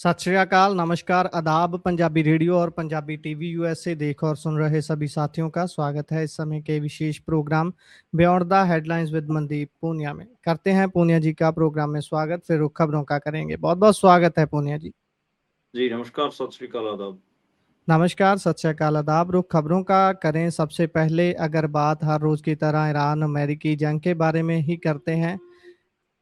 सत श्री अकाल, नमस्कार, आदाब। पंजाबी रेडियो और पंजाबी टीवी यूएसए देख और सुन रहे सभी साथियों का स्वागत है इस समय के विशेष program beyond the headlines with Mandeep Punia में। करते हैं पूनिया जी का प्रोग्राम में स्वागत, फिर रुख खबरों का करेंगे। बहुत बहुत स्वागत है पूनिया जी। जी नमस्कार, सत श्री अकाल, आदाब। नमस्कार, सत श्री अकाल, आदाब। रुख खबरों का करें सबसे पहले अगर बात हर रोज की तरह ईरान अमेरिकी जंग के बारे में ही करते हैं।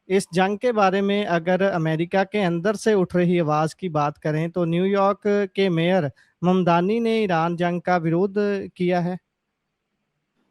इस जंग के बारे में अगर अमेरिका के अंदर से उठ रही आवाज की बात करें तो न्यूयॉर्क के मेयर ममदानी ने ईरान जंग का विरोध किया है।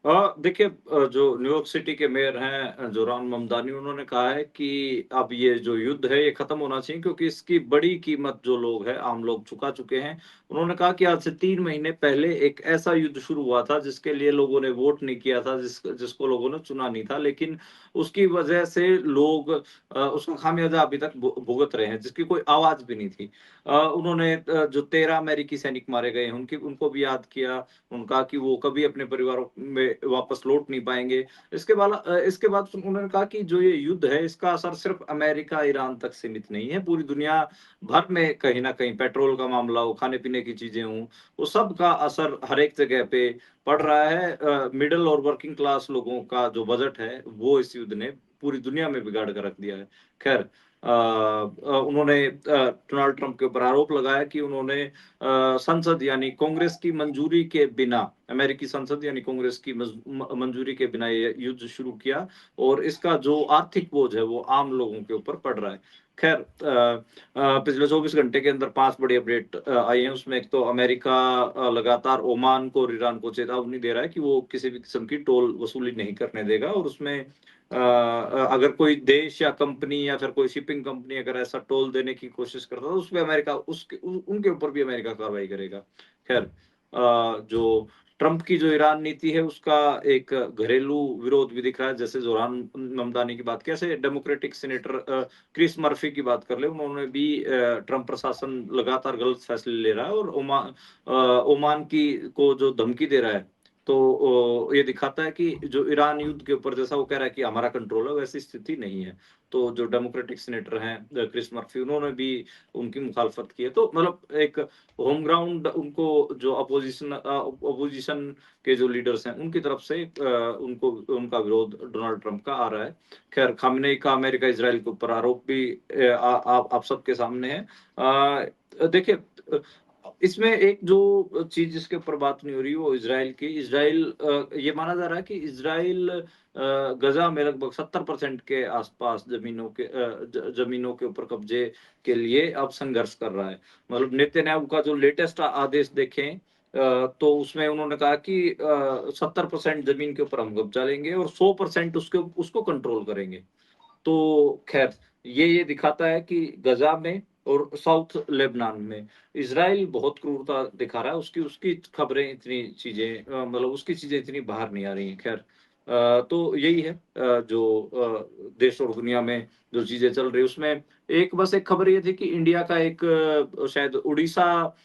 देखिए, जो न्यूयॉर्क सिटी के मेयर हैं जोरान ममदानी, उन्होंने कहा है कि अब ये जो युद्ध है ये खत्म होना चाहिए, क्योंकि इसकी बड़ी कीमत जो लोग हैं, आम लोग चुका चुके हैं। उन्होंने कहा कि आज से 3 महीने पहले एक ऐसा युद्ध शुरू हुआ था जिसके लिए लोगों ने वोट नहीं किया था, जिसको लोगों ने चुना नहीं था, लेकिन उसकी वजह से लोग उसका खामियाजा अभी तक भुगत रहे हैं, जिसकी कोई आवाज भी नहीं थी। उन्होंने जो 13 अमेरिकी सैनिक मारे गए हैं उनको भी याद किया। उनका कि वो कभी अपने परिवारों में वापस लौट नहीं पाएंगे। इसके बाद उन्होंने कहा कि जो ये युद्ध है इसका असर सिर्फ अमेरिका ईरान तक सीमित नहीं है, पूरी दुनिया भर में कहीं ना कहीं पेट्रोल का मामला हो, खाने पीने की चीजें हों, वो सब का असर हर एक जगह पे पड़ रहा है। मिडिल और वर्किंग क्लास लोगों का जो बजट है वो इस युद्ध ने पूरी दुनिया में बिगाड़ कर रख दिया है। खैर, उन्होंने डोनाल्ड ट्रंप के ऊपर आरोप लगाया कि उन्होंने संसद यानी कांग्रेस की मंजूरी के बिना, अमेरिकी संसद यानी कांग्रेस की मंजूरी के बिना ये युद्ध शुरू किया, और इसका जो आर्थिक बोझ है वो आम लोगों के ऊपर पड़ रहा है। खैर, पिछले 24 घंटे के अंदर 5 बड़ी अपडेट आई हैं। उसमें एक तो अमेरिका लगातार ओमान को और ईरान को चेतावनी दे रहा है कि वो किसी भी किस्म की टोल वसूली नहीं करने देगा, और उसमें अगर कोई देश या कंपनी या फिर कोई शिपिंग कंपनी अगर ऐसा टोल देने की कोशिश करता है तो उसपे अमेरिका उनके ऊपर भी अमेरिका कार्रवाई करेगा। खैर, जो ट्रंप की जो ईरान नीति है उसका एक घरेलू विरोध भी दिख रहा है, जैसे जोरान ममदानी की बात की, ऐसे डेमोक्रेटिक सीनेटर क्रिस मर्फी की बात कर ले, उन्होंने भी ट्रंप प्रशासन लगातार गलत फैसले ले रहा है और ओमान की को जो धमकी दे रहा है। तो ये दिखाता है कि जो ईरान युद्ध के ऊपर, जैसा वो कह रहा है कि हमारा कंट्रोल है, वैसी स्थिति नहीं है। तो जो डेमोक्रेटिक सीनेटर हैं क्रिस मर्फी, उन्होंने भी उनकी मुखालफत की है। तो मतलब एक होम ग्राउंड उनको, जो अपोजिशन के जो लीडर्स हैं उनकी तरफ से उनको उनका विरोध डोनाल्ड ट्रंप का आ रहा है। खैर, खामनेई का अमेरिका इसराइल के ऊपर आरोप भी आप सबके सामने है। देखिए, इसमें एक जो चीज जिसके ऊपर बात नहीं हो रही वो इसराइल की। इसराइल, ये माना जा रहा है कि इसराइल गजा में लगभग 70% के आसपास जमीनों के ऊपर कब्जे के लिए अब संघर्ष कर रहा है। मतलब नेतन्याहू का जो लेटेस्ट आदेश देखें, तो उसमें उन्होंने कहा कि 70% जमीन के ऊपर हम कब्जा लेंगे और 100% उसको कंट्रोल करेंगे। तो खैर, ये दिखाता है कि गजा में और साउथ लेबनान में इसराइल बहुत क्रूरता दिखा रहा है। उसकी उसकी खबरें इतनी चीजें, मतलब उसकी चीजें इतनी बाहर नहीं आ रही हैं। खैर, तो यही है जो देश और दुनिया में जो चीजें चल रही है उसमें बस एक खबर ये थी कि इंडिया का एक शायद उड़ीसा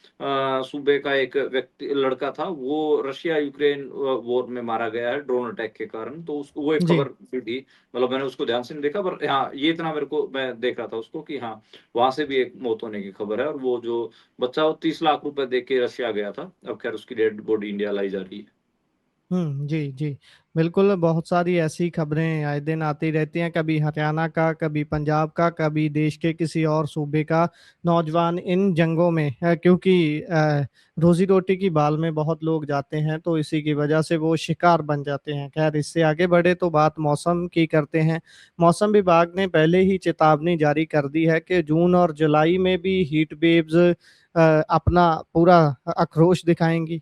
सूबे का एक व्यक्ति, लड़का था, वो रशिया यूक्रेन वॉर में मारा गया है ड्रोन अटैक के कारण। तो वो एक जी। खबर भी थी। मतलब मैंने उसको ध्यान से नहीं देखा, पर हाँ, ये इतना मेरे को, मैं देख रहा था उसको कि हाँ, वहां से भी एक मौत होने की खबर है। और वो जो बच्चा, वो 30 लाख रुपए दे के रशिया गया था। अब खैर उसकी डेड बॉडी इंडिया लाई जा रही है। जी जी। बिल्कुल, बहुत सारी ऐसी खबरें आए दिन आती रहती हैं, कभी हरियाणा का, कभी पंजाब का, कभी देश के किसी और सूबे का नौजवान इन जंगों में क्योंकि रोजी रोटी की बाल में बहुत लोग जाते हैं तो इसी की वजह से वो शिकार बन जाते हैं। खैर, इससे आगे बढ़े तो बात मौसम की करते हैं। मौसम विभाग ने पहले ही चेतावनी जारी कर दी है कि जून और जुलाई में भी हीट वेव्स अपना पूरा आक्रोश दिखाएंगी।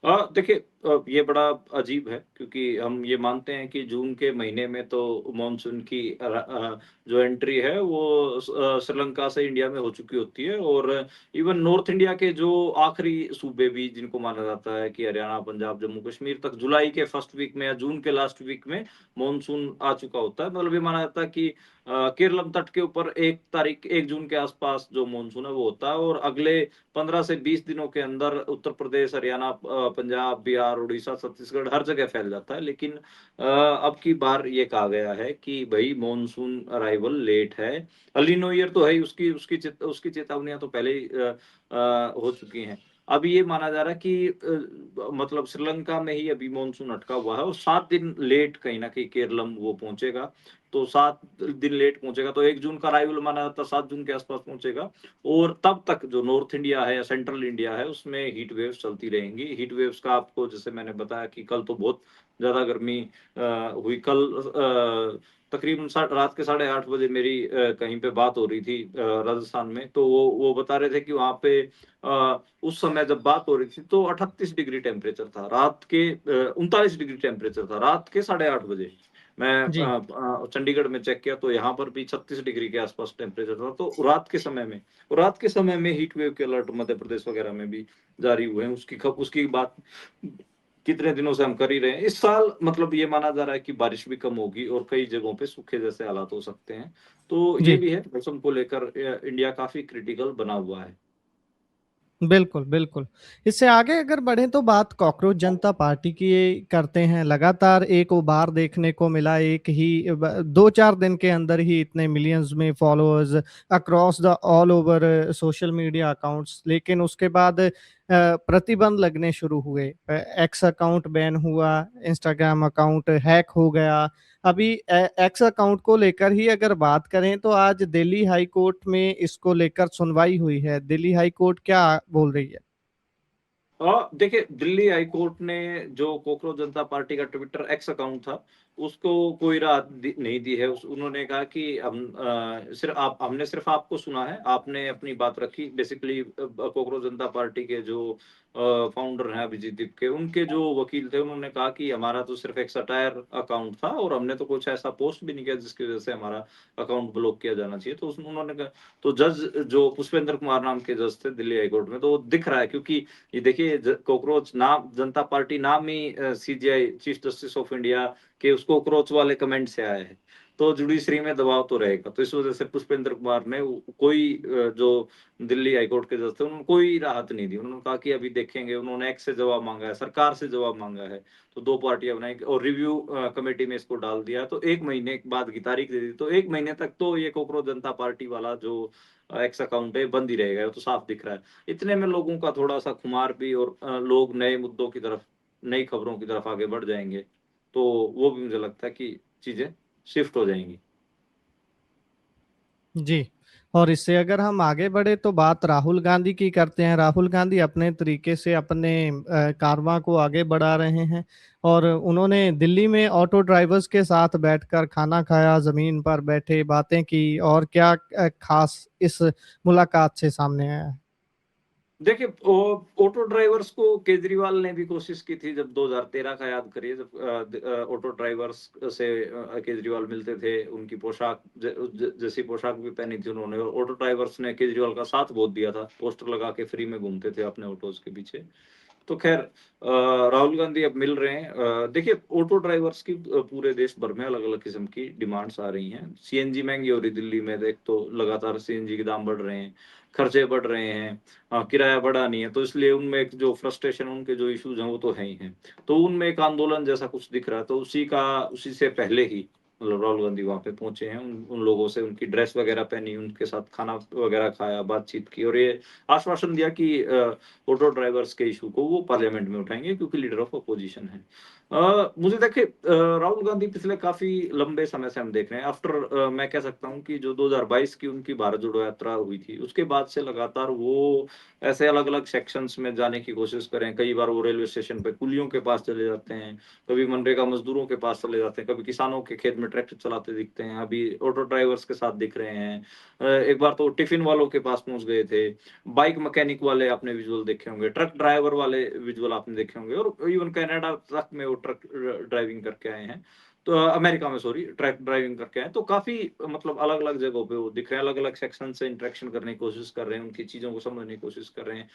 देखिए, ये बड़ा अजीब है, क्योंकि हम ये मानते हैं कि जून के महीने में तो मानसून की जो एंट्री है वो श्रीलंका से इंडिया में हो चुकी होती है। और इवन नॉर्थ इंडिया के जो आखिरी सूबे भी, जिनको माना जाता है कि हरियाणा, पंजाब, जम्मू कश्मीर तक, जुलाई के फर्स्ट वीक में या जून के लास्ट वीक में मानसून आ चुका होता है। मतलब ये माना जाता है कि केरलम तट के ऊपर 1 जून के आसपास जो मानसून है वो होता है, और अगले 15 से 20 दिनों के अंदर उत्तर प्रदेश, हरियाणा, पंजाब, बिहार बिहार, उड़ीसा, छत्तीसगढ़ हर जगह फैल जाता है। लेकिन अब की बार ये कहा गया है कि भई मॉनसून अराइवल लेट है। एल नीनो ईयर तो है ही, उसकी चेतावनियाँ तो पहले ही हो चुकी हैं। अब ये माना जा रहा है कि मतलब श्रीलंका में ही अभी मॉनसून अटका हुआ है और 7 दिन लेट कहीं न कहीं केरलम वो पहुँचेगा। तो 7 दिन लेट पहुँचेगा, तो 1 जून का अराइवल माना जाता है, 7 जून के आस-पास पहुँचेगा। और तब तक जो नॉर्थ इंडिया है या सेंट्रल इंडिया है, उसमें हीट वेव्स चलती रहेंगी। हीट वेव्स का आपको जैसे मैंने बताया कि कल तो बहुत ज़्यादा गर्मी हुई। कल तकरीबन सा रात के 8:30 बजे मेरी कहीं पे बात हो रही थी राजस्थान में, तो वो बता रहे थे कि वहाँ पे उस समय जब बात हो रही थी तो 38 डिग्री टेम्परेचर था। रात के 39 डिग्री टेम्परेचर था, रात के 8:30 बजे। मैं जी चंडीगढ़ में चेक किया तो यहाँ पर भी 36 डिग्री के आस-पास टेम्परेचर था, तो रात के समय में हीट वेव के अलर्ट मध्य प्रदेश वगैरह में भी जारी हुए हैं। उसकी बात कितने दिनों से हम कर ही रहे हैं। इस साल मतलब ये माना जा रहा है कि बारिश भी कम होगी और कई जगहों पे सूखे जैसे हालात हो सकते हैं। तो ये जी भी है, मौसम को लेकर इंडिया काफ़ी क्रिटिकल बना हुआ है। बिल्कुल, बिल्कुल। इससे आगे अगर बढ़ें तो बात कॉकरोच जनता पार्टी की करते हैं। लगातार एक उभार देखने को मिला, एक ही ब 2-4 दिन के अंदर ही इतने मिलियंस में followers across the all over social media accounts. लेकिन उसके बाद प्रतिबंध लगने शुरू हुए। एक्स अकाउंट बैन हुआ, इंस्टाग्राम अकाउंट हैक हो गया। अभी एक्स अकाउंट को लेकर ही अगर बात करें तो आज दिल्ली हाई कोर्ट में इसको लेकर सुनवाई हुई है। दिल्ली हाई कोर्ट क्या बोल रही है? देखिए दिल्ली हाई कोर्ट ने जो कॉकरोच जनता पार्टी का ट्विटर एक्स अकाउंट था, उसको कोई राहत नहीं दी है। उन्होंने कहा कि हम हमने सिर्फ आपको सुना है, आपने अपनी बात रखी। बेसिकली कॉकरोच जनता पार्टी के जो फाउंडर हैं अभिजीत दीप के, उनके जो वकील थे उन्होंने कहा कि हमारा तो सिर्फ एक सटायर अकाउंट था और हमने तो कुछ ऐसा पोस्ट भी नहीं किया जिसकी वजह से हमारा अकाउंट ब्लॉक किया जाना चाहिए। तो उन्होंने कहा, तो जज जो पुष्पेंद्र कुमार नाम के जज थे दिल्ली हाई कोर्ट में, तो वो दिख रहा है क्योंकि ये देखिए कॉकरोच नाम जनता पार्टी नाम ही CJI chief justice of India के उस कॉकरोच वाले कमेंट से आया है, तो जुडिशरी में दबाव तो रहेगा। तो इस वजह से पुष्पेंद्र कुमार ने कोई जो दिल्ली हाईकोर्ट के जज थे उन्होंने कोई राहत नहीं दी। उन्होंने कहा कि अभी देखेंगे। उन्होंने एक्स से जवाब मांगा है, सरकार से जवाब मांगा है, तो दो पार्टियां बनाई और रिव्यू कमेटी में इसको डाल दिया। तो 1 महीने बाद की तारीख दे दी, तो 1 महीने तक तो ये कॉकरोच जनता पार्टी वाला जो एक्स अकाउंट है बंद ही रहेगा, वो तो साफ दिख रहा है। इतने में लोगों का थोड़ा-सा खुमार भी और लोग नए मुद्दों की तरफ, नई खबरों की तरफ आगे बढ़ जाएँगे, तो वो भी मुझे लगता है कि चीज़ें शिफ्ट हो जाएँगी। जी। और इससे अगर हम आगे बढ़े तो बात राहुल गांधी की करते हैं। राहुल गांधी अपने तरीके से अपने कारवां को आगे बढ़ा रहे हैं और उन्होंने दिल्ली में ऑटो ड्राइवर्स के साथ बैठकर खाना खाया, ज़मीन पर बैठे बातें की। और क्या खास इस मुलाकात से सामने आया? देखिए, ऑटो ड्राइवर्स को केजरीवाल ने भी कोशिश की थी जब 2013 का याद करिए, जब ऑटो ड्राइवर्स से केजरीवाल मिलते थे, उनकी पोशाक जैसी पोशाक भी पहनी थी उन्होंने, और ऑटो ड्राइवर्स ने केजरीवाल का साथ बहुत दिया था, पोस्टर लगा के फ्री में घूमते थे अपने ऑटोज के पीछे। तो खैर राहुल गांधी अब मिल रहे हैं। देखिए ऑटो ड्राइवर्स की पूरे देश भर में अलग-अलग किस्म की डिमांड्स आ रही हैं। सीएनजी महँगी हो रही दिल्ली में, एक तो लगातार सीएनजी के दाम बढ़ रहे हैं, खर्चे बढ़ रहे हैं, किराया बढ़ा नहीं है, तो इसलिए उनमें एक जो फ्रस्ट्रेशन, उनके जो इश्यूज़ हैं वो तो हैं ही हैं। तो उनमें एक आंदोलन जैसा कुछ दिख रहा है, तो उसी से पहले ही मतलब राहुल गांधी वहाँ पे पहुँचे हैं। उन उन लोगों से उनकी ड्रेस वगैरह पहनी, उनके साथ खाना वगैरह खाया, बातचीत की और ये आश्वासन दिया कि ऑटो ड्राइवर्स के इश्यू को वो पार्लियामेंट में उठाएँगे क्योंकि लीडर ऑफ अपोजिशन है। मुझे देखिए राहुल गांधी पिछले काफ़ी लंबे समय से हम देख रहे हैं, मैं कह सकता हूँ कि जो 2022 की उनकी भारत जोड़ो यात्रा हुई थी, उसके बाद से लगातार वो ऐसे अलग-अलग सेक्शंस में जाने की कोशिश कर रहे हैं। कई बार वो रेलवे स्टेशन पे कुलियों के पास चले जाते हैं, कभी मनरेगा मज़दूरों के पास चले जाते हैं, कभी किसानों के खेत में ट्रैक्टर चलाते दिखते हैं, अभी ऑटो ड्राइवर्स के साथ दिख रहे हैं। एक बार तो टिफ़िन वालों के पास पहुँच गए थे। बाइक मैकेनिक वाले आपने विजुअल देखे होंगे, ट्रक ड्राइवर वाले विजुअल आपने देखे होंगे और इवन कनाडा तक में वो ट्रक ड्राइविंग करके आए हैं। तो अमेरिका में सॉरी ट्रक ड्राइविंग करके आए हैं। तो काफ़ी मतलब अलग-अलग जगहों पे वो दिख रहे हैं, अलग-अलग सेक्शन से इंटरेक्शन करने की कोशिश कर रहे हैं, उनकी चीज़ों को समझने की कोशिश कर रहे हैं।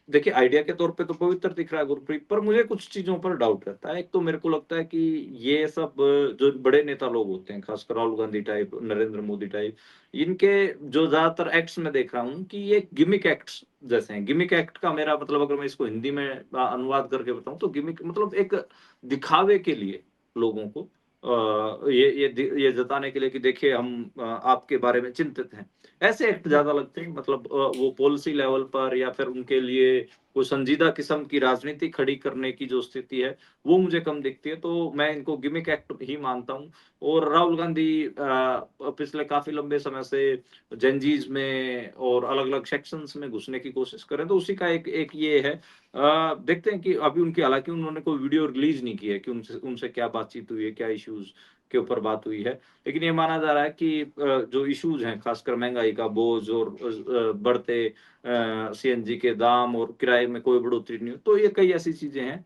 देखिए आइडिया के तौर पे तो पवित्र दिख रहा है गुरप्रीत, पर मुझे कुछ चीज़ों पर डाउट रहता है। एक तो मेरे को लगता है कि ये सब जो बड़े नेता लोग होते हैं, खासकर राहुल गांधी टाइप, नरेंद्र मोदी टाइप, इनके जो ज़्यादातर एक्ट्स मैं देख रहा हूँ कि ये गिमिक एक्ट्स जैसे हैं। गिमिक एक्ट का मेरा मतलब अगर मैं इसको हिंदी में अनुवाद करके बताऊँ तो गिमिक मतलब एक दिखावे के लिए लोगों को ये जताने के लिए कि देखिए हम आपके बारे में चिंतित हैं। ऐसे एक्ट ज़्यादा लगते हैं मतलब वो पॉलिसी लेवल पर या फिर उनके लिए कोई संजीदा किस्म की राजनीति खड़ी करने की जो स्थिति है, वो मुझे कम दिखती है, तो मैं इनको गिमिक एक्ट ही मानता हूँ। और राहुल गांधी पिछले काफ़ी लंबे समय से जेनज़ीज़ में और अलग-अलग सेक्शंस में घुसने की कोशिश कर रहे हैं, तो उसी का एक एक ये है। देखते हैं कि अभी उनकी हालाँकि उन्होंने कोई वीडियो रिलीज़ नहीं की है कि उनसे उनसे क्या बातचीत हुई है, क्या इश्यूज़ के ऊपर बात हुई है। लेकिन ये माना जा रहा है कि जो इश्यूज़ हैं, खासकर महँगाई का बोझ और बढ़ते सीएनजी के दाम और किराए में कोई बढ़ोतरी नहीं हुई, तो ये कई ऐसी चीज़ें हैं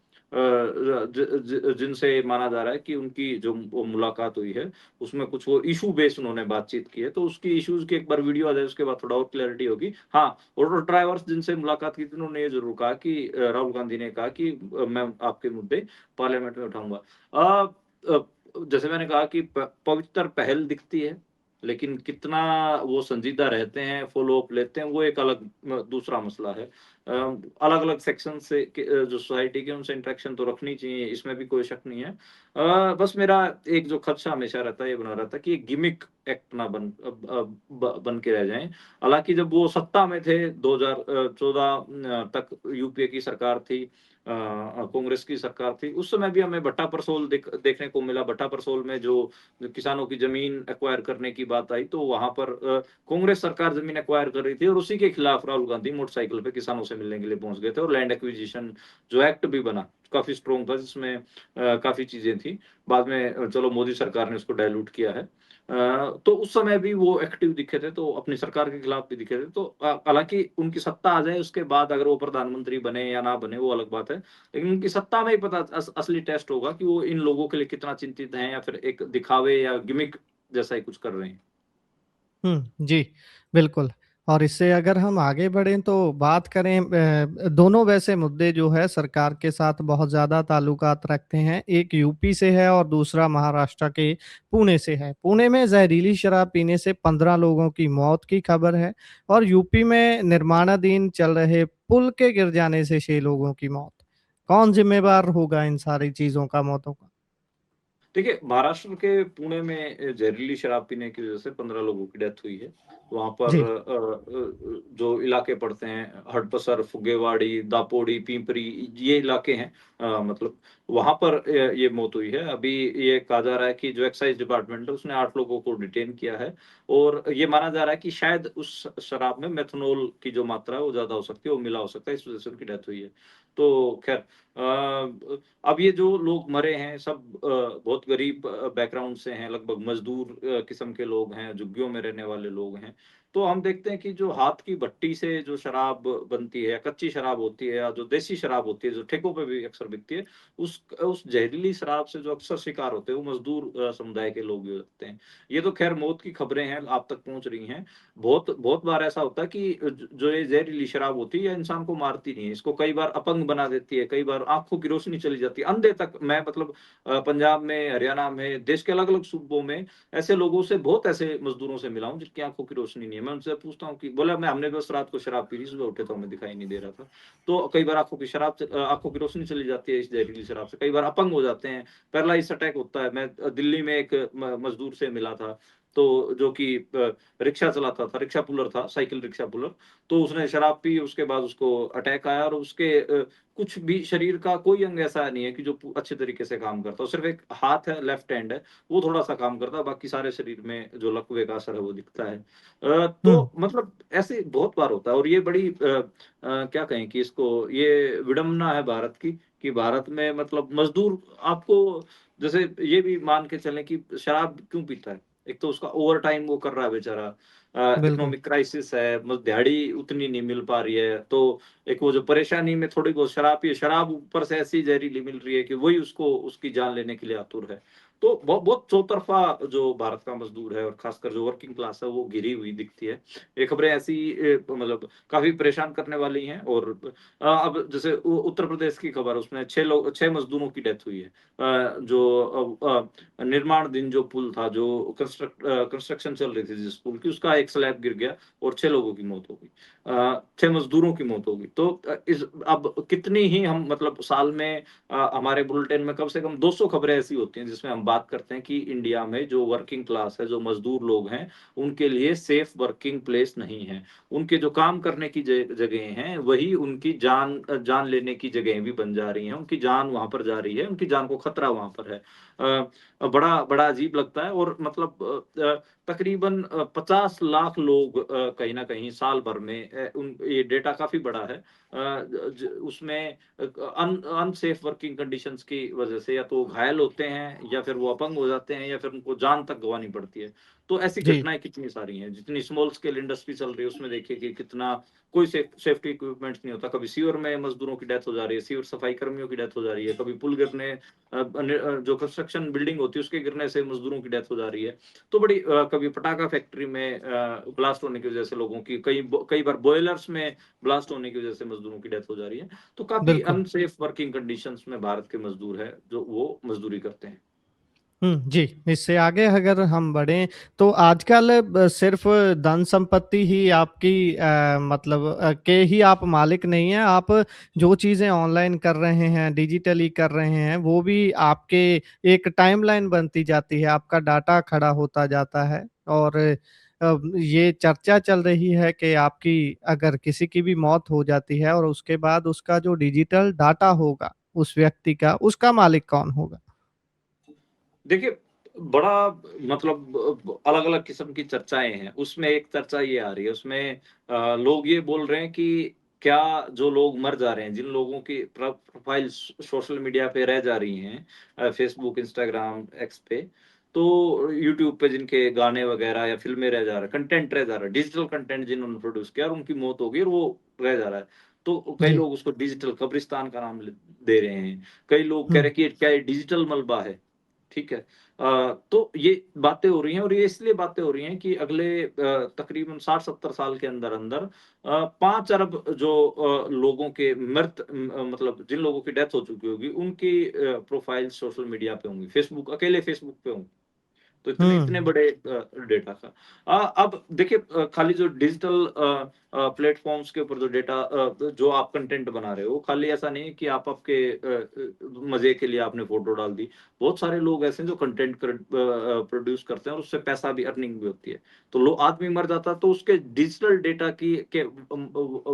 जिनसे माना जा रहा है कि उनकी जो वो मुलाकात हुई है, उसमें कुछ वो इश्यू बेस्ड उन्होंने बातचीत की है, तो उसकी इश्यूज़ की एक बार वीडियो आ जाए, उसके बाद थोड़ा और क्लैरिटी होगी। हाँ, ऑटो ड्राइवर्स जिनसे मुलाकात की थी, उन्होंने ये ज़रूर कहा कि राहुल गांधी ने कहा कि मैं आपके मुद्दे पार्लियामेंट में उठाऊँगा। अ, जैसे मैंने कहा कि पवित्र पहल दिखती है, लेकिन कितना वो संजीदा रहते हैं, फ़ॉलो अप लेते हैं, वो एक अलग दूसरा मसला है। अलग-अलग सेक्शन से जो सोसाइटी के उनसे इंटरेक्शन तो रखनी चाहिए, इसमें भी कोई शक नहीं है। बस मेरा एक जो खदशा हमेशा रहता है, ये बना रहता है कि गिमिक एक्ट ना बन के रह जाएँ। हालाँकि जब वो सत्ता में थे 2014 तक यूपीए की सरकार थी, कांग्रेस की सरकार थी, उस समय भी हमें भट्टा परसोल देखने को मिला। भट्टा परसोल में जो किसानों की ज़मीन एक्वायर करने की बात आई, तो वहाँ पर कांग्रेस सरकार ज़मीन एक्वायर कर रही थी और उसी के खिलाफ राहुल गांधी मोटरसाइकिल पे किसानों से मिलने के लिए पहुँच गए थे और लैंड एक्विजिशन जो एक्ट भी बना, काफ़ी स्ट्रॉन्ग था जिसमें काफ़ी चीज़ें थी। बाद में चलो मोदी सरकार ने उसको डाइल्यूट किया है। तो उस समय भी वो एक्टिव दिखे थे, तो अपनी सरकार के खिलाफ भी दिखे थे। तो हालाँकि उनकी सत्ता आ जाए उसके बाद अगर वो प्रधानमंत्री बने या ना बने वो अलग बात है। लेकिन उनकी सत्ता में ही पता असली टेस्ट होगा कि वो इन लोगों के लिए कितना चिंतित हैं या फिर एक दिखावे या गिमिक जैसा ही कुछ कर रहे हैं। जी, बिल्कुल। और इससे अगर हम आगे बढ़ें तो बात करें दोनों वैसे मुद्दे जो है सरकार के साथ बहुत ज़्यादा ताल्लुकात रखते हैं। एक यूपी से है और दूसरा महाराष्ट्र के पुणे से है। पुणे में जहरीली शराब पीने से 15 लोगों की मौत की खबर है और यूपी में निर्माणाधीन चल रहे पुल के गिर जाने से 6 लोगों की मौत। कौन ज़िम्मेवार होगा इन सारी चीज़ों का, मौतों का? देखिए, महाराष्ट्र के पुणे में जहरीली शराब पीने की वज़ह से 15 लोगों की डेथ हुई है। वहाँ पर जी, जो इलाके पड़ते हैं हडपसर, फुगेवाड़ी, दापोडी, पिंपरी ये इलाके हैं मतलब वहाँ पर ये मौत हुई है। अभी ये कहा जा रहा है कि जो एक्साइज़ डिपार्टमेंट है उसने 8 लोगों को डिटेन किया है और ये माना जा रहा है कि शायद उस शराब में मेथनॉल की जो मात्रा है वो ज़्यादा हो सकती है, वो मिला हो सकता है, इस वज़ह से उनकी डेथ हुई है। तो ख़ैर अब ये जो लोग मरे हैं सब बहुत गरीब बैकग्राउंड से हैं, लगभग मज़दूर किस्म के लोग हैं, झुग्गियों में रहने वाले लोग हैं। तो हम देखते हैं कि जो हाथ की भट्टी से जो शराब बनती है, कच्ची शराब होती है या जो देसी शराब होती है, जो ठेकों पे भी अक्सर बिकती है, उस ज़हरीली शराब से जो अक्सर शिकार होते हैं, वो मज़दूर समुदाय के लोग ही होते हैं। ये तो ख़ैर मौत की खबरें हैं, आप तक पहुँच रही हैं। बहुत बहुत बार ऐसा होता है कि जो ये ज़हरीली शराब होती है, ये इंसान को मारती नहीं है। इसको कई बार अपंग बना देती है, कई बार आँखों की रोशनी चली जाती है, अंधे तक मैं मतलब पंजाब में, हरियाणा में, देश के अलग-अलग सूबों में ऐसे लोगों से बहुत ऐसे मज़दूरों से मिला हूँ जिनकी आँखों की रोशनी नहीं है। मैं उनसे पूछता हूँ कि बोला मैं हमने बस रात को शराब पी ली, सुबह उठे तो हमें दिखाई नहीं दे रहा था। तो कई बार आँखों की रोशनी चली जाती है इस ज़हरीली शराब से, कई बार अपंग हो जाते हैं, पैरालाइज़ अटैक होता है। मैं दिल्ली में एक मज़दूर से मिला था, तो जो कि रिक्शा चलाता था, रिक्शा पुलर था, साइकिल रिक्शा पुलर। तो उसने शराब पी, उसके बाद उसको अटैक आया और उसके कुछ भी शरीर का कोई अंग ऐसा नहीं है कि जो अच्छे तरीके से काम करता हो। सिर्फ़ एक हाथ है, लेफ्ट हैंड है, वो थोड़ा-सा काम करता है, बाकी सारे शरीर में जो लकवे का असर है वो दिखता है। हुँ, तो मतलब ऐसे बहुत बार होता है और ये बड़ी क्या कहें कि इसको ये विडंबना है भारत की, कि भारत में मतलब मज़दूर आपको जैसे ये भी मान के चलें कि शराब क्यों पीता है? एक तो उसका ओवरटाइम वो कर रहा है बेचारा, बिल्कुल। इकोनॉमिक क्राइसिस है, दिहाड़ी उतनी नहीं मिल पा रही है, तो एक वो जो परेशानी में थोड़ी बहुत शराब ऊपर से ऐसी ज़हरीली मिल रही है कि वही उसको उसकी जान लेने के लिए आतुर है। तो बहुत चौतरफा जो भारत का मजदूर है और खासकर जो वर्किंग क्लास है वो घिरी हुई दिखती है। ये खबरें ऐसी मतलब काफी परेशान करने वाली हैं। और अब जैसे उत्तर प्रदेश की खबर, उसमें 6 मजदूरों की डेथ हुई है। जो निर्माणाधीन जो पुल था, जो कंस्ट्रक्शन चल रही थी जिस पुल की, उसका एक स्लैब गिर गया और 6 लोगों की मौत हो गई। 6 मजदूरों की मौत हो गई। तो इस अब कितनी ही हम मतलब साल में हमारे बुलेटिन में कम से कम 200 खबरें ऐसी होती हैं जिसमें हम बात करते हैं कि इंडिया में जो वर्किंग क्लास है, जो मजदूर लोग हैं, उनके लिए सेफ वर्किंग प्लेस नहीं है। उनके जो काम करने की जगह हैं, वही उनकी जान लेने की जगह भी बन जा रही हैं। उनकी जान वहां पर जा रही है, उनकी जान को खतरा वहां पर है। बड़ा बड़ा अजीब लगता है। और मतलब तकरीबन 50 लाख लोग कहीं ना कहीं साल भर में ये डेटा काफी बड़ा है। उसमें अनसेफ वर्किंग कंडीशंस की वजह से या तो घायल होते हैं, या फिर वो अपंग हो जाते हैं, या फिर उनको जान तक गंवानी पड़ती है। तो ऐसी जी घटनाएं कितनी सारी हैं। जितनी स्मॉल स्केल इंडस्ट्री चल रही है उसमें देखिए कि कितना कोई सेफ्टी इक्विपमेंट्स नहीं होता। कभी सीवर में मजदूरों की डेथ हो जा रही है, सीवर सफाई कर्मियों की डेथ हो जा रही है, कभी पुल गिरने जो कंस्ट्रक्शन बिल्डिंग होती है उसके गिरने से मजदूरों की डेथ हो जा रही है। तो बड़ी कभी पटाखा फैक्ट्री में ब्लास्ट होने की वजह से लोगों की, कई बार बॉयलर्स में ब्लास्ट होने की वजह से मजदूरों की डेथ हो जा रही है। तो काफी बिल्कुल। अनसेफ वर्किंग कंडीशंस में भारत के मजदूर है जो वो मजदूरी करते हैं। जी। इससे आगे अगर हम बढ़ें तो आजकल सिर्फ धन संपत्ति ही आपकी मतलब के ही आप मालिक नहीं हैं। आप जो चीज़ें ऑनलाइन कर रहे हैं, डिजिटली कर रहे हैं, वो भी आपके एक टाइमलाइन बनती जाती है, आपका डाटा खड़ा होता जाता है। और ये चर्चा चल रही है कि आपकी अगर किसी की भी मौत हो जाती है और उसके बाद उसका जो डिजिटल डाटा होगा उस व्यक्ति का, उसका मालिक कौन होगा? देखिए, बड़ा मतलब अलग-अलग किस्म की चर्चाएँ हैं। उसमें एक चर्चा ये आ रही है, उसमें लोग ये बोल रहे हैं कि क्या जो लोग मर जा रहे हैं, जिन लोगों की प्रोफ़ाइल सोशल मीडिया पे रह जा रही हैं, फ़ेसबुक, इंस्टाग्राम, एक्स पे, तो यूट्यूब पे जिनके गाने वग़ैरह या फ़िल्में रह जा रहा है, कंटेंट रह जा रहा है, डिजिटल कंटेंट जिन्होंने प्रोड्यूस किया और उनकी मौत हो गई और वो रह जा रहा है। तो कई जी। लोग उसको डिजिटल कब्रिस्तान का नाम दे रहे हैं। कई लोग कह हुँ, रहे हैं कि क्या ये डिजिटल मलबा है? ठीक है। तो ये बातें हो रही हैं और ये इसलिए बातें हो रही हैं कि अगले तकरीबन 60-70 साल के अंदर-अंदर 5 अरब जो लोगों के मतलब जिन लोगों की डेथ हो चुकी होगी, उनकी प्रोफाइल सोशल मीडिया पे होंगी। अकेले फेसबुक पे होंगी। तो इतने इतने हुँ। बड़े डेटा का। अब देखिए, खाली जो डिजिटल प्लेटफ़ॉर्म्स के ऊपर जो डेटा जो आप कंटेंट बना रहे हो, खाली ऐसा नहीं है कि आप आपके मज़े के लिए आपने फ़ोटो डाल दी। बहुत सारे लोग ऐसे हैं जो कंटेंट प्रोड्यूस करते हैं और उससे पैसा भी, अर्निंग भी होती है। तो लो आदमी मर जाता है तो उसके डिजिटल डेटा की के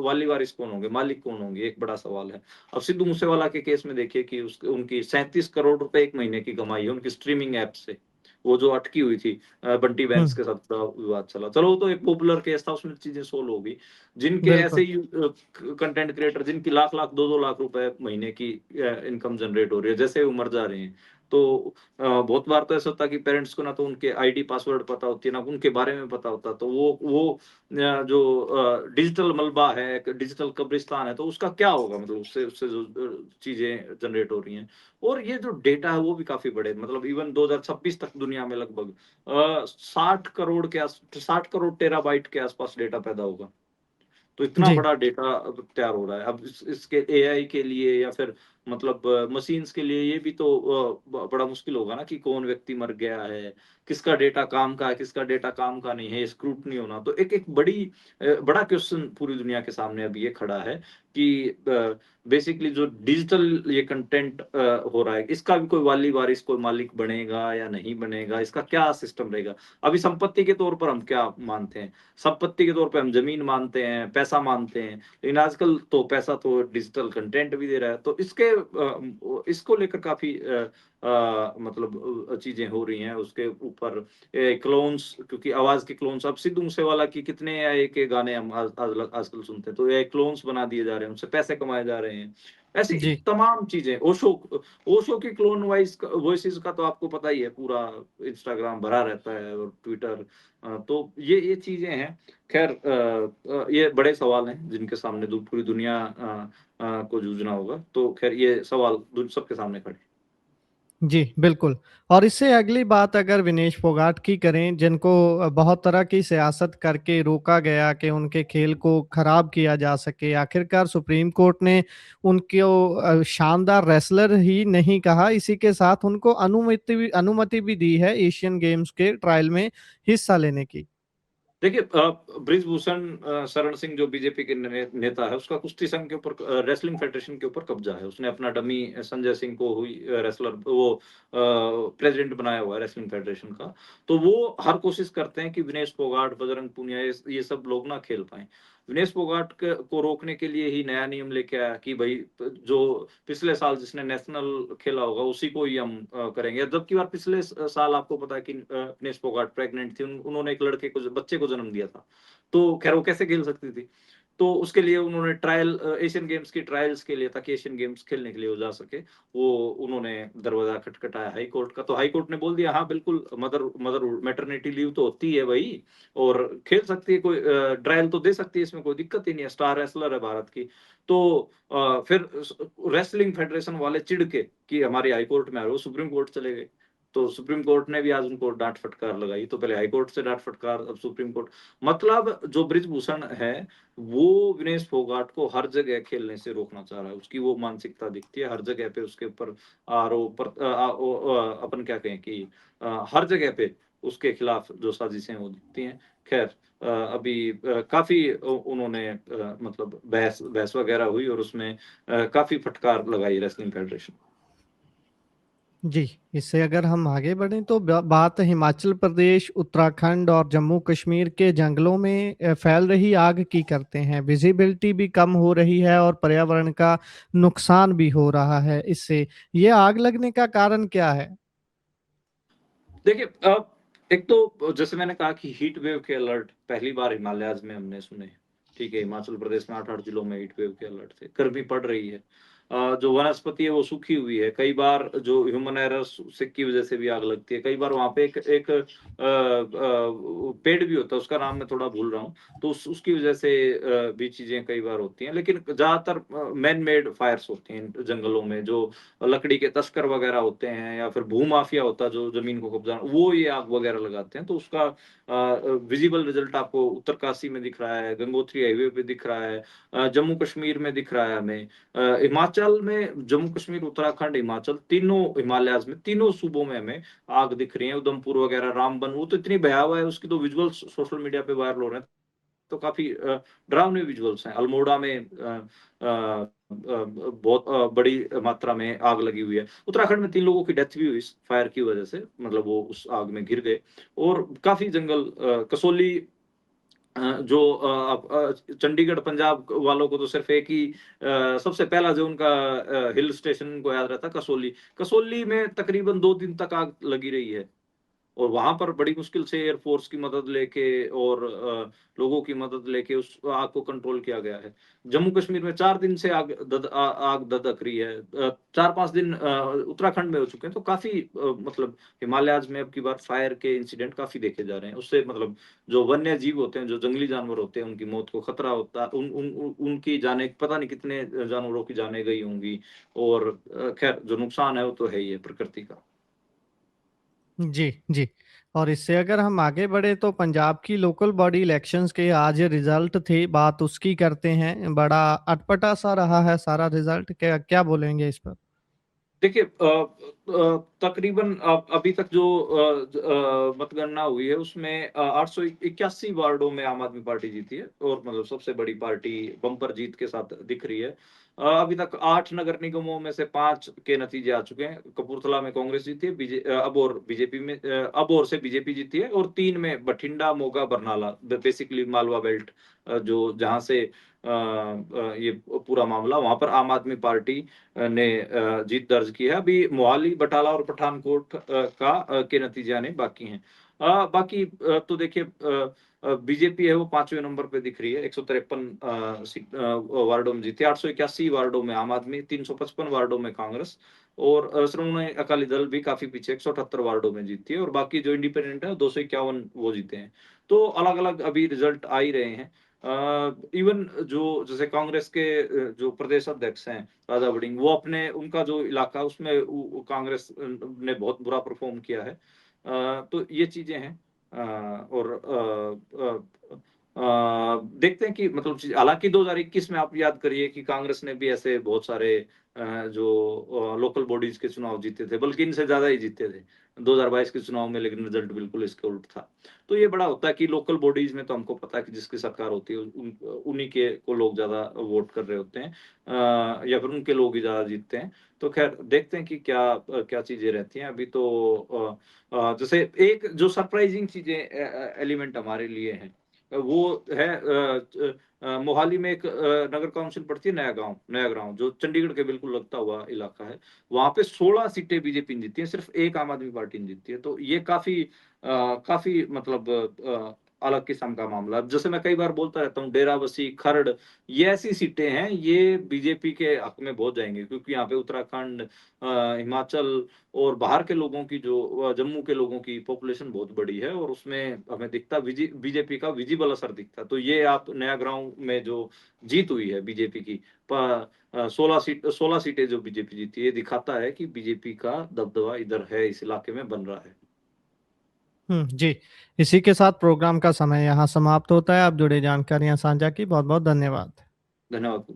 वाली वारिस कौन होंगे, मालिक कौन होंगे? एक बड़ा सवाल है। अब सिद्धू मूसेवाला के केस में देखिए कि उनकी 37 करोड़ रुपए 1 महीने की कमाई है उनकी स्ट्रीमिंग ऐप से। वो जो अटकी हुई थी, बंटी हुँ, बैंक्स के साथ बड़ा विवाद चला। चलो वो तो एक पॉपुलर केस था, उसमें चीज़ें सोल्व हो गई। जिनके ऐसे बिल्कुल। ही कंटेंट क्रिएटर जिनकी लाख-लाख, 2-2 लाख रुपए महीने की इनकम जनरेट हो रही है, जैसे वो मर जा रहे हैं। तो बहुत बार तो ऐसा होता है कि पेरेंट्स को ना तो उनके आईडी पासवर्ड पता होती है, ना उनके बारे में पता होता। तो वो जो डिजिटल मलबा है, एक डिजिटल कब्रिस्तान है, तो उसका क्या होगा? मतलब उससे उससे जो चीज़ें जनरेट हो रही हैं। और ये जो डेटा है वो भी काफ़ी बड़े, मतलब इवन 2026 तक दुनिया में लगभग 60 करोड़ टेराबाइट के आसपास डेटा पैदा होगा। तो इतना जी। बड़ा डेटा अब तैयार हो रहा है। अब इसके एआई के लिए या फिर मतलब मशीन्स के लिए ये भी तो बड़ा मुश्किल होगा ना कि कौन व्यक्ति मर गया है, किसका डेटा काम का है, किसका डेटा काम का नहीं है, ये स्क्रूटनी होना। तो एक एक बड़ा क्वेश्चन पूरी दुनिया के सामने अब ये खड़ा है कि बेसिकली जो डिजिटल ये कंटेंट हो रहा है, इसका भी कोई वाली वारिस, कोई मालिक बनेगा या नहीं बनेगा, इसका क्या सिस्टम रहेगा? अभी संपत्ति के तौर पर हम क्या मानते हैं? संपत्ति के तौर पे हम ज़मीन मानते हैं, पैसा मानते हैं, लेकिन आजकल तो पैसा तो डिजिटल कंटेंट भी दे रहा है। तो इसको लेकर काफ़ी मतलब चीज़ें हो रही हैं उसके ऊपर। क्लोन्स, क्योंकि आवाज़ के क्लोन्स, अब सिद्धू मूसेवाला की कितने एआई के गाने हम आजकल सुनते हैं, तो एआई क्लोन्स बना दिए जा रहे हैं, उनसे पैसे कमाए जा रहे हैं। ऐसी जी। तमाम चीज़ें, ओशो की क्लोन वॉइसेज़ का तो आपको पता ही है, पूरा इंस्टाग्राम भरा रहता है और ट्विटर। तो ये चीज़ें हैं। ख़ैर ये बड़े सवाल हैं जिनके सामने पूरी दुनिया को जूझना होगा। तो ख़ैर ये सवाल सबके सामने खड़े हैं। जी, बिल्कुल। और इससे अगली बात अगर विनेश फोगाट की करें, जिनको बहुत तरह की सियासत करके रोका गया कि उनके खेल को खराब किया जा सके। आखिरकार सुप्रीम कोर्ट ने उनको शानदार रेसलर ही नहीं कहा, इसी के साथ उनको अनुमति भी दी है एशियन गेम्स के ट्रायल में हिस्सा लेने की। देखिए बृजभूषण शरण सिंह जो बीजेपी के नेता है, उसका कुश्ती संघ के ऊपर रेसलिंग फेडरेशन के ऊपर कब्जा है। उसने अपना डमी संजय सिंह को हुई रेसलर वो प्रेसिडेंट बनाया हुआ है रेसलिंग फेडरेशन का। तो वो हर कोशिश करते हैं कि विनेश फोगाट, बजरंग पूनिया ये सब लोग ना खेल पाएँ। विनेश फोगाट को रोकने के लिए ही नया नियम लेके आया कि भई जो पिछले साल जिसने नेशनल खेला होगा उसी को ही हम करेंगे। जबकि बार पिछले साल आपको पता है कि विनेश फोगाट प्रेग्नेंट थी। उन्होंने एक लड़के को बच्चे को जन्म दिया था। तो खैर वो कैसे खेल सकती थी? तो उसके लिए उन्होंने ट्रायल एशियन गेम्स की ट्रायल्स के लिए ताकि एशियन गेम्स खेलने के लिए वो जा सके, वो उन्होंने दरवाज़ा खटखटाया हाई कोर्ट का। तो हाई कोर्ट ने बोल दिया हाँ, बिल्कुल मदर मदर मैटरनिटी लीव तो होती है भई और खेल सकती है कोई ट्रायल तो दे सकती है इसमें कोई दिक्कत ही नहीं है, स्टार रेसलर है भारत की। तो फिर रेसलिंग फेडरेशन वाले चिढ़ के कि हमारी हाई कोर्ट में आ रहे हो, सुप्रीम कोर्ट चले गए। तो सुप्रीम कोर्ट ने भी आज उनको डाँट फटकार लगाई। तो पहले हाई कोर्ट से डाँट फटकार, अब सुप्रीम कोर्ट। मतलब जो बृजभूषण है, वो विनेश फोगाट को हर जगह खेलने से रोकना चाह रहा है। उसकी वो मानसिकता दिखती है, हर जगह पे उसके ऊपर आरोप अपन क्या कहें कि हर जगह पे उसके खिलाफ जो साजिशें वो दिखती हैं। ख़ैर अभी काफ़ी उन्होंने मतलब बहस बहस वग़ैरह हुई और उसमें काफ़ी फटकार लगाई रेसलिंग फेडरेशन। जी, इससे अगर हम आगे बढ़ें तो बात हिमाचल प्रदेश, उत्तराखंड और जम्मू कश्मीर के जंगलों में फैल रही आग की करते हैं। विजिबिलिटी भी कम हो रही है और पर्यावरण का नुकसान भी हो रहा है इससे। ये आग लगने का कारण क्या है? देखिए एक तो जैसे मैंने कहा कि हीट वेव के अलर्ट पहली बार हिमालयाज़ में हमने सुने। ठीक है, हिमाचल प्रदेश में 8-8 जिलों में हीट वेव के अलर्ट थे। गर्मी पड़ रही है। जो वनस्पति है वो सूखी हुई है। कई बार जो ह्यूमन एरर्स से की वज़ह से भी आग लगती है। कई बार वहाँ पे एक एक पेड़ भी होता है, उसका नाम मैं थोड़ा भूल रहा हूँ। तो उसकी वज़ह से भी चीज़ें कई बार होती हैं। लेकिन ज़्यादातर मैन मेड फायर्स होती हैं जंगलों में, जो लकड़ी के तस्कर वगैरह होते हैं या फिर भूमाफिया होता है जो ज़मीन को कब्ज़ा वो ये आग वगैरह लगाते हैं। तो उसका विज़िबल रिज़ल्ट आपको उत्तरकाशी में दिख रहा है, गंगोत्री हाईवे पे दिख रहा है, जम्मू कश्मीर में दिख रहा है हमें। हिमाचल में जम्मू कश्मीर, उत्तराखंड, हिमाचल तीनों हिमालयाज़ में, तीनों सूबों में हमें आग दिख रही है। उधमपुर वगैरह, रामबन वो तो इतनी भयावह है उसकी तो विजुअल्स सोशल मीडिया पे वायरल हो रहे हैं। तो काफ़ी डरावने विजुअल्स हैं। अल्मोड़ा में बहुत बड़ी मात्रा में आग लगी हुई है। उत्तराखंड में 3 लोगों की डेथ भी हुई इस फायर की वजह से, मतलब वो उस आग में घिर गए और काफ़ी जंगल कसौली जो चंडीगढ़ पंजाब वालों को तो सिर्फ़ एक ही सबसे पहला जो उनका हिल स्टेशन उनको याद रहता है कसौली। कसौली में तकरीबन 2 दिन तक आग लगी रही है। और वहाँ पर बड़ी मुश्किल से एयर फ़ोर्स की मदद लेके और लोगों की मदद लेके उस आग को कंट्रोल किया गया है। जम्मू कश्मीर में 4 दिन से आग धधक रही है। 4-5 दिन उत्तराखंड में हो चुके हैं, तो काफ़ी मतलब हिमालयाज़ में अब की बार फायर के इंसिडेंट काफ़ी देखे जा रहे हैं। उससे मतलब जो वन्य जीव होते हैं, जो जंगली जानवर होते हैं, उनकी मौत को खतरा होता है। उन उन उन उनकी जानें पता नहीं कितने जानवरों की जानें गई होंगी और ख़ैर जो नुकसान है, वो तो है ही है प्रकृति का। जी, जी। और इससे अगर हम आगे बढ़े तो पंजाब की लोकल बॉडी इलेक्शंस के आज रिजल्ट थे, बात उसकी करते हैं। बड़ा अटपटा-सा रहा है सारा रिजल्ट, क्या क्या बोलेंगे इस पर? देखिए तकरीबन अभी तक जो मतगणना हुई है उसमें 881 वार्डों में आम आदमी पार्टी जीती है और मतलब सबसे बड़ी पार्टी बम्पर जीत के साथ दिख रही है। अभी तक 8 नगर निगमों में से 5 के नतीजे आ चुके हैं। कपूरथला में कांग्रेस जीती है, अब और से बीजेपी जीती है और 3 में बठिंडा, मोगा, बरनाला बेसिकली मालवा बेल्ट जो जहाँ से ये पूरा मामला वहाँ पर आम आदमी पार्टी ने जीत दर्ज की है। अभी मोहाली, बटाला और पठानकोट के नतीजे आने बाकी हैं। बाकी तो देखिए बीजेपी है वो 5वें नंबर पे दिख रही है। 153 वार्डों में जीती है। 881 वार्डों में आम आदमी, 355 वार्डों में कांग्रेस और श्रोमणी अकाली दल भी काफ़ी पीछे 178 वार्डों में जीती है और बाकी जो इंडिपेंडेंट है 251 वो जीते हैं। तो अलग-अलग अभी रिज़ल्ट आ ही रहे हैं। इवन जो जैसे कांग्रेस के जो प्रदेश अध्यक्ष हैं राजा वड़िंग, वो अपने उनका जो इलाका उसमें कांग्रेस ने बहुत बुरा परफॉर्म किया है। तो ये चीजें हैं। और देखते हैं कि मतलब हालांकि 2021 में आप याद करिए कि कांग्रेस ने भी ऐसे बहुत सारे जो लोकल बॉडीज के चुनाव जीते थे, बल्कि इनसे ज्यादा ही जीते थे 2022 के चुनाव में, लेकिन रिजल्ट बिल्कुल इसके उल्ट था। तो ये बड़ा होता है कि लोकल बॉडीज में तो हमको पता है कि जिसकी सरकार होती है उन्हीं के को लोग ज्यादा वोट कर रहे होते हैं, या फिर उनके लोग ही ज्यादा जीतते हैं। तो खैर देखते हैं कि क्या क्या चीजें रहती हैं अभी तो। जैसे एक जो सरप्राइजिंग चीजें एलिमेंट हमारे लिए है वो है मोहाली में एक नगर काउंसिल पड़ती है नया गांव जो चंडीगढ़ के बिल्कुल लगता हुआ इलाका है। वहां पे 16 सीटें बीजेपी ने जीती हैं, सिर्फ एक आम आदमी पार्टी ने जीती है। तो ये काफी मतलब अलग किस्म का मामला। जैसे मैं कई बार बोलता रहता हूँ, डेराबस्सी, खरड़, ये ऐसी सीटें हैं, ये बीजेपी के हक में बहुत जाएंगे, क्योंकि यहाँ पे उत्तराखंड, हिमाचल और बाहर के लोगों की जो जम्मू के लोगों की पॉपुलेशन बहुत बड़ी है, और उसमें हमें दिखता बीजेपी का विजिबल असर दिखता। तो ये आप नया ग्राउंड में जो जीत हुई है बीजेपी की, 16 सीटें जो बीजेपी जीती, ये दिखाता है कि बीजेपी का दबदबा इधर है, इस इलाके में बन रहा है। जी। इसी के साथ प्रोग्राम का समय यहाँ समाप्त होता है। आप जुड़े जानकारियां साझा की, बहुत बहुत धन्यवाद। धन्यवाद।